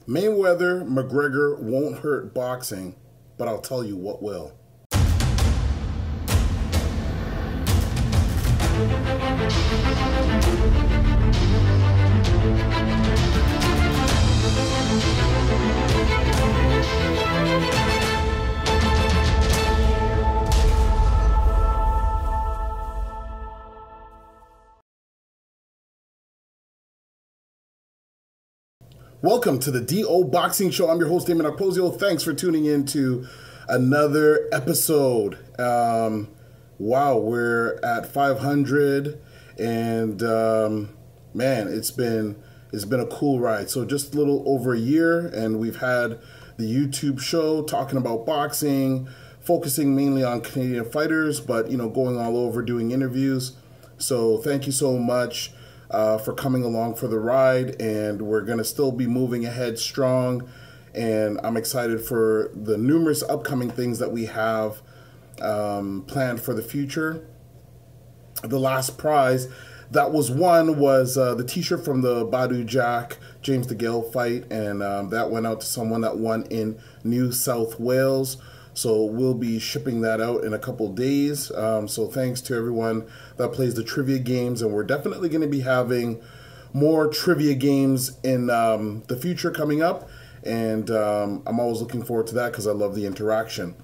Mayweather McGregor won't hurt boxing, but I'll tell you what will. Welcome to the DO Boxing Show. I'm your host, Dameon Okposio. Thanks for tuning in to another episode. Wow, we're at 500, and man, it's been a cool ride. So just a little over a year, and we've had the YouTube show talking about boxing, focusing mainly on Canadian fighters, but going all over doing interviews. So thank you so much for coming along for the ride, and we're going to still be moving ahead strong, and I'm excited for the numerous upcoming things that we have planned for the future. The last prize that was won was the t-shirt from the Badu Jack James DeGale fight, and that went out to someone that won in New South Wales. So we'll be shipping that out in a couple days. So thanks to everyone that plays the trivia games. And we're definitely going to be having more trivia games in the future coming up. And I'm always looking forward to that because I love the interaction.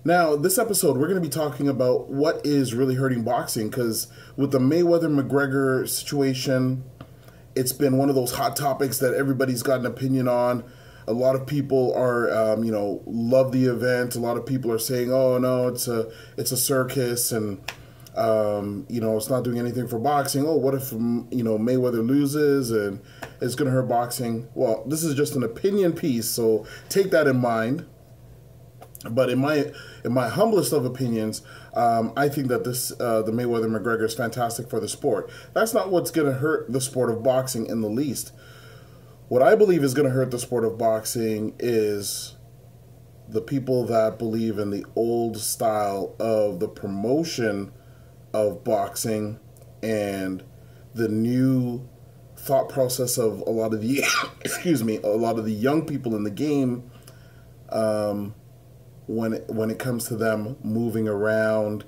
Now, this episode, we're going to be talking about what is really hurting boxing. Because with the Mayweather-McGregor situation, it's been one of those hot topics that everybody's got an opinion on. A lot of people are, love the event. A lot of people are saying, "Oh no, it's a circus, and it's not doing anything for boxing." Oh, what if Mayweather loses and it's going to hurt boxing? Well, this is just an opinion piece, so take that in mind. But in my humblest of opinions, I think that the Mayweather McGregor is fantastic for the sport. That's not what's going to hurt the sport of boxing in the least. What I believe is going to hurt the sport of boxing is the people that believe in the old style of the promotion of boxing and the new thought process of a lot of the a lot of the young people in the game when it comes to them moving around,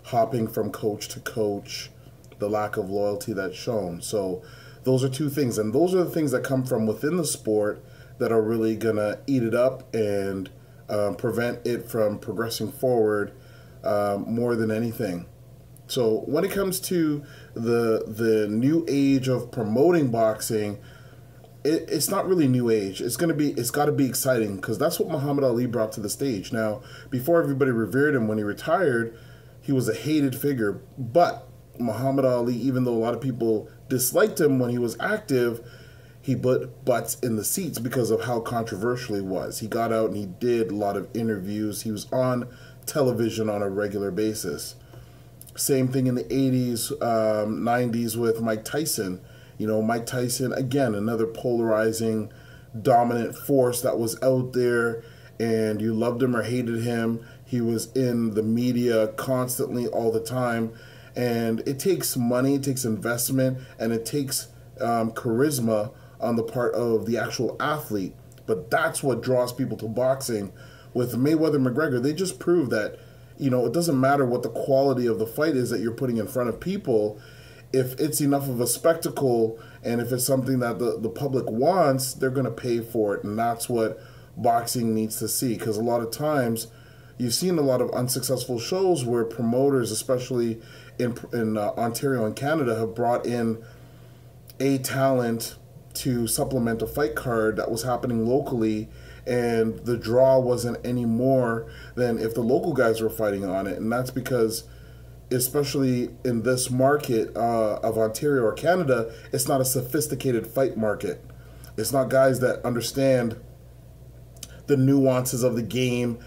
hopping from coach to coach, the lack of loyalty that's shown. So those are two things, and those are the things that come from within the sport that are really going to eat it up and prevent it from progressing forward more than anything. So when it comes to the new age of promoting boxing, it's not really new age. It's got to be exciting, because that's what Muhammad Ali brought to the stage. Now, before everybody revered him when he retired, he was a hated figure, but Muhammad Ali, even though a lot of people disliked him when he was active, he put butts in the seats because of how controversial he was. He got out and he did a lot of interviews. He was on television on a regular basis. Same thing in the 80s, 90s with Mike Tyson. Mike Tyson, again, another polarizing, dominant force that was out there, and you loved him or hated him. He was in the media constantly all the time. And it takes money, it takes investment, and it takes charisma on the part of the actual athlete. But that's what draws people to boxing. With Mayweather McGregor, they just prove that, it doesn't matter what the quality of the fight is that you're putting in front of people. If it's enough of a spectacle, and if it's something that the public wants, they're going to pay for it. And that's what boxing needs to see. Because a lot of times, you've seen a lot of unsuccessful shows where promoters, especially in Ontario and Canada, have brought in a talent to supplement a fight card that was happening locally, and the draw wasn't any more than if the local guys were fighting on it. And that's because, especially in this market of Ontario or Canada, it's not a sophisticated fight market. It's not guys that understand the nuances of the game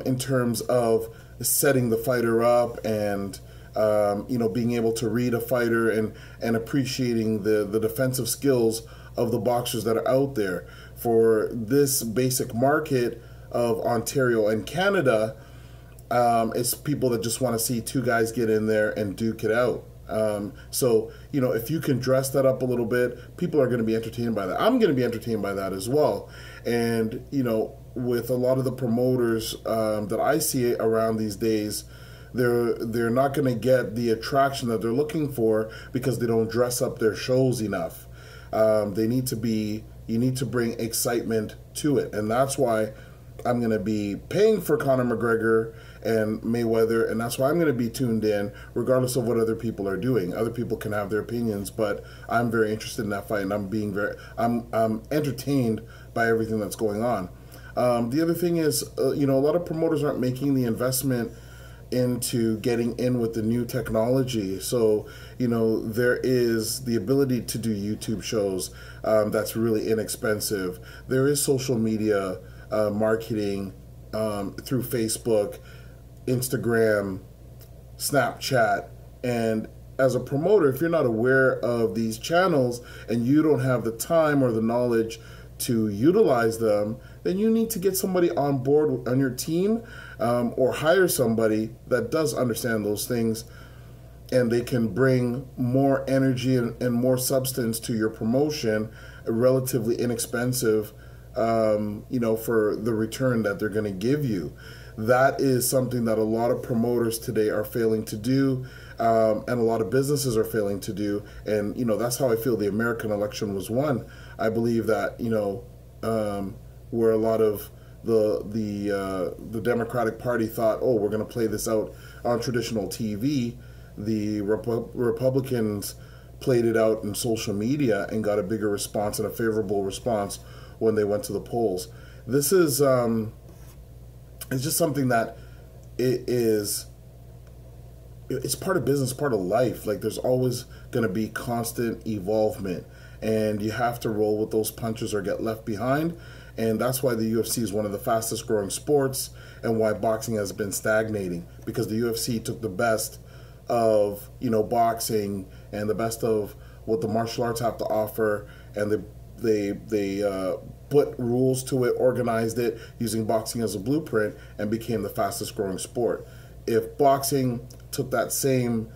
in terms of setting the fighter up and being able to read a fighter and appreciating the defensive skills of the boxers that are out there. For this basic market of Ontario and Canada, it's people that just want to see two guys get in there and duke it out. So, if you can dress that up a little bit, people are going to be entertained by that. I'm going to be entertained by that as well. And, with a lot of the promoters that I see around these days, they're not going to get the attraction that they're looking for because they don't dress up their shows enough. You need to bring excitement to it. And that's why I'm going to be paying for Conor McGregor and Mayweather, and that's why I'm going to be tuned in, regardless of what other people are doing. Other people can have their opinions, but I'm very interested in that fight, and I'm entertained by everything that's going on. The other thing is, a lot of promoters aren't making the investment into getting in with the new technology. So, there is the ability to do YouTube shows that's really inexpensive. There is social media marketing through Facebook, Instagram, Snapchat, and as a promoter, if you're not aware of these channels and you don't have the time or the knowledge to utilize them, then you need to get somebody on board on your team, or hire somebody that does understand those things, and they can bring more energy and more substance to your promotion, relatively inexpensive, for the return that they're going to give you. That is something that a lot of promoters today are failing to do, and a lot of businesses are failing to do. And, that's how I feel the American election was won. I believe that, where a lot of the Democratic Party thought, oh, we're going to play this out on traditional TV, the Republicans played it out in social media and got a bigger response and a favorable response when they went to the polls. This is it's just something that it's part of business, part of life. Like, there's always going to be constant evolvement, and you have to roll with those punches or get left behind. And that's why the UFC is one of the fastest growing sports, and why boxing has been stagnating, because the UFC took the best of boxing and the best of what the martial arts have to offer, and they put rules to it, organized it using boxing as a blueprint, and became the fastest growing sport. If boxing took that same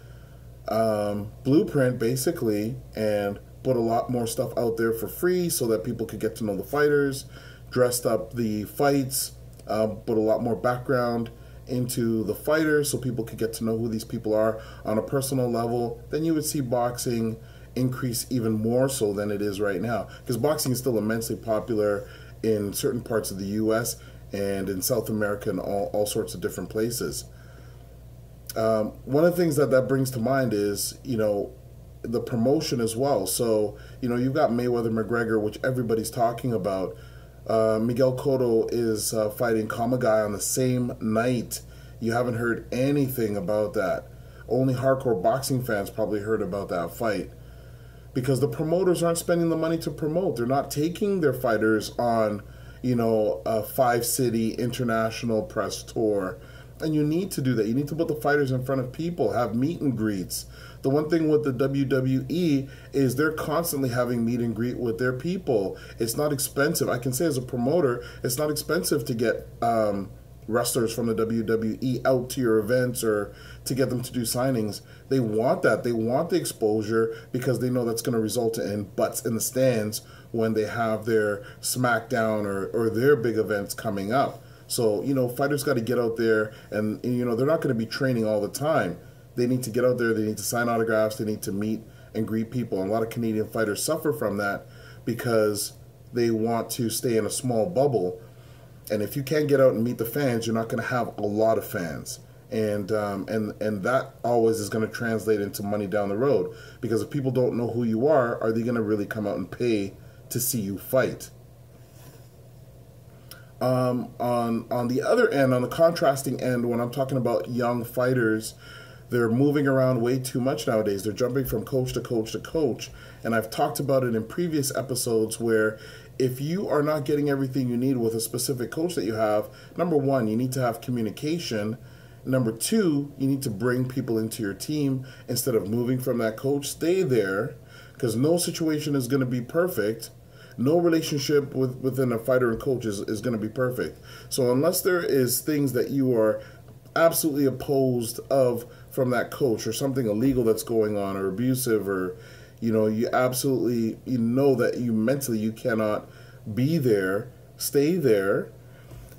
blueprint basically and put a lot more stuff out there for free so that people could get to know the fighters, dressed up the fights, put a lot more background into the fighters so people could get to know who these people are on a personal level, then you would see boxing increase even more so than it is right now. Because boxing is still immensely popular in certain parts of the U.S. and in South America and all sorts of different places. One of the things that brings to mind is, the promotion as well. So, you've got Mayweather McGregor, which everybody's talking about. Miguel Cotto is fighting Kamagai on the same night. You haven't heard anything about that. Only hardcore boxing fans probably heard about that fight, because the promoters aren't spending the money to promote. They're not taking their fighters on, a 5-city international press tour. And you need to do that. You need to put the fighters in front of people, have meet and greets. The one thing with the WWE is they're constantly having meet and greet with their people. It's not expensive. I can say as a promoter, it's not expensive to get wrestlers from the WWE out to your events or to get them to do signings. They want that. They want the exposure because they know that's going to result in butts in the stands when they have their SmackDown or their big events coming up. So, fighters got to get out there, and they're not going to be training all the time. They need to get out there, they need to sign autographs, they need to meet and greet people. And a lot of Canadian fighters suffer from that because they want to stay in a small bubble. And if you can't get out and meet the fans, you're not going to have a lot of fans. And that always is going to translate into money down the road. Because if people don't know who you are they going to really come out and pay to see you fight? On the other end, on the contrasting end, when I'm talking about young fighters, they're moving around way too much nowadays. They're jumping from coach to coach to coach. And I've talked about it in previous episodes where if you are not getting everything you need with a specific coach that you have, number one, you need to have communication. Number two, you need to bring people into your team instead of moving from that coach. Stay there, because no situation is going to be perfect. No relationship within a fighter and coach is going to be perfect. So unless there is things that you are absolutely opposed of from that coach, or something illegal that's going on, or abusive, or you absolutely know that you mentally you cannot be there, stay there,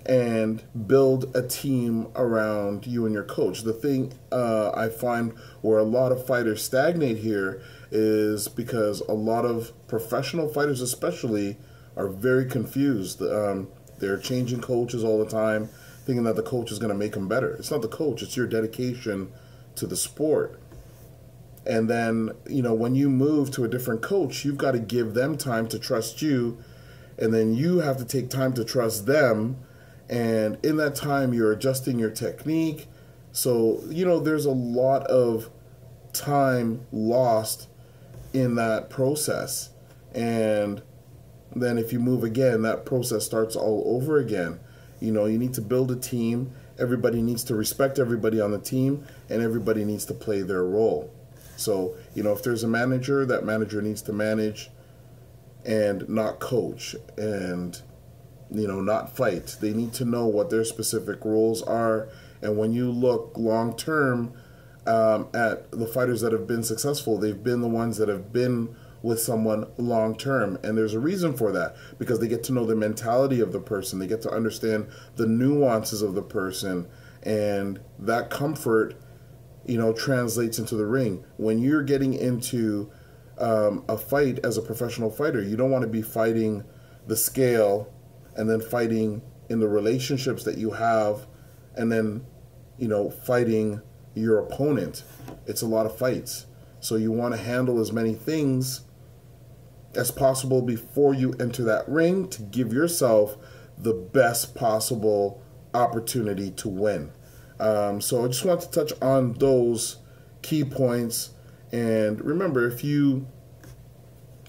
and build a team around you and your coach. The thing I find where a lot of fighters stagnate here is because a lot of professional fighters especially are very confused. They're changing coaches all the time, thinking that the coach is going to make them better. It's not the coach, it's your dedication to the sport. And then, when you move to a different coach, you've got to give them time to trust you, and then you have to take time to trust them. And in that time, you're adjusting your technique. So, there's a lot of time lost in that process. And then if you move again, that process starts all over again. You need to build a team. Everybody needs to respect everybody on the team, and everybody needs to play their role. So, if there's a manager, that manager needs to manage and not coach, and not fight. They need to know what their specific roles are. And when you look long term at the fighters that have been successful, they've been the ones that have been with someone long term. And there's a reason for that, because they get to know the mentality of the person. They get to understand the nuances of the person, and that comfort, translates into the ring. When you're getting into a fight as a professional fighter, you don't want to be fighting the scale and then fighting in the relationships that you have, and then, fighting your opponent. It's a lot of fights. So you want to handle as many things as possible before you enter that ring to give yourself the best possible opportunity to win. So I just want to touch on those key points. And remember, if you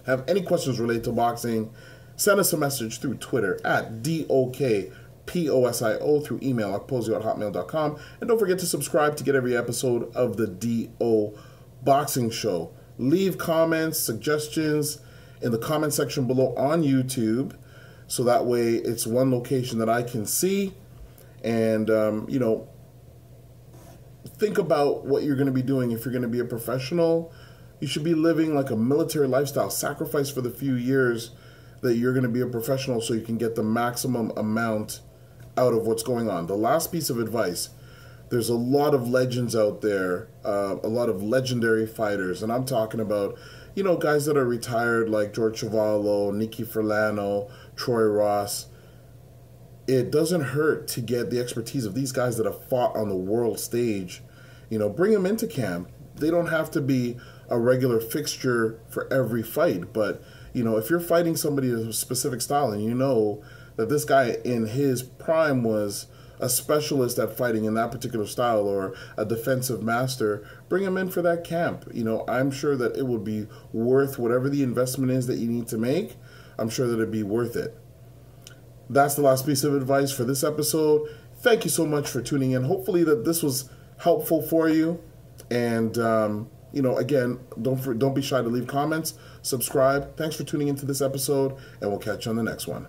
have any questions related to boxing, send us a message through Twitter at DOKPOSIO, through email okposio@hotmail.com. And don't forget to subscribe to get every episode of the DO Boxing Show. Leave comments, suggestions in the comment section below on YouTube, so that way it's one location that I can see. And, think about what you're going to be doing. If you're going to be a professional, you should be living like a military lifestyle. Sacrifice for the few years that you're going to be a professional so you can get the maximum amount out of what's going on. The last piece of advice: there's a lot of legends out there, a lot of legendary fighters, and I'm talking about, guys that are retired like George Chuvalo, Nicky Furlano, Troy Ross. It doesn't hurt to get the expertise of these guys that have fought on the world stage. Bring them into camp. They don't have to be a regular fixture for every fight, but if you're fighting somebody of a specific style, and that this guy in his prime was a specialist at fighting in that particular style, or a defensive master, bring him in for that camp. I'm sure that it would be worth whatever the investment is that you need to make. I'm sure that it'd be worth it. That's the last piece of advice for this episode. Thank you so much for tuning in. Hopefully that this was helpful for you. And, again, don't be shy to leave comments, subscribe. Thanks for tuning into this episode, and we'll catch you on the next one.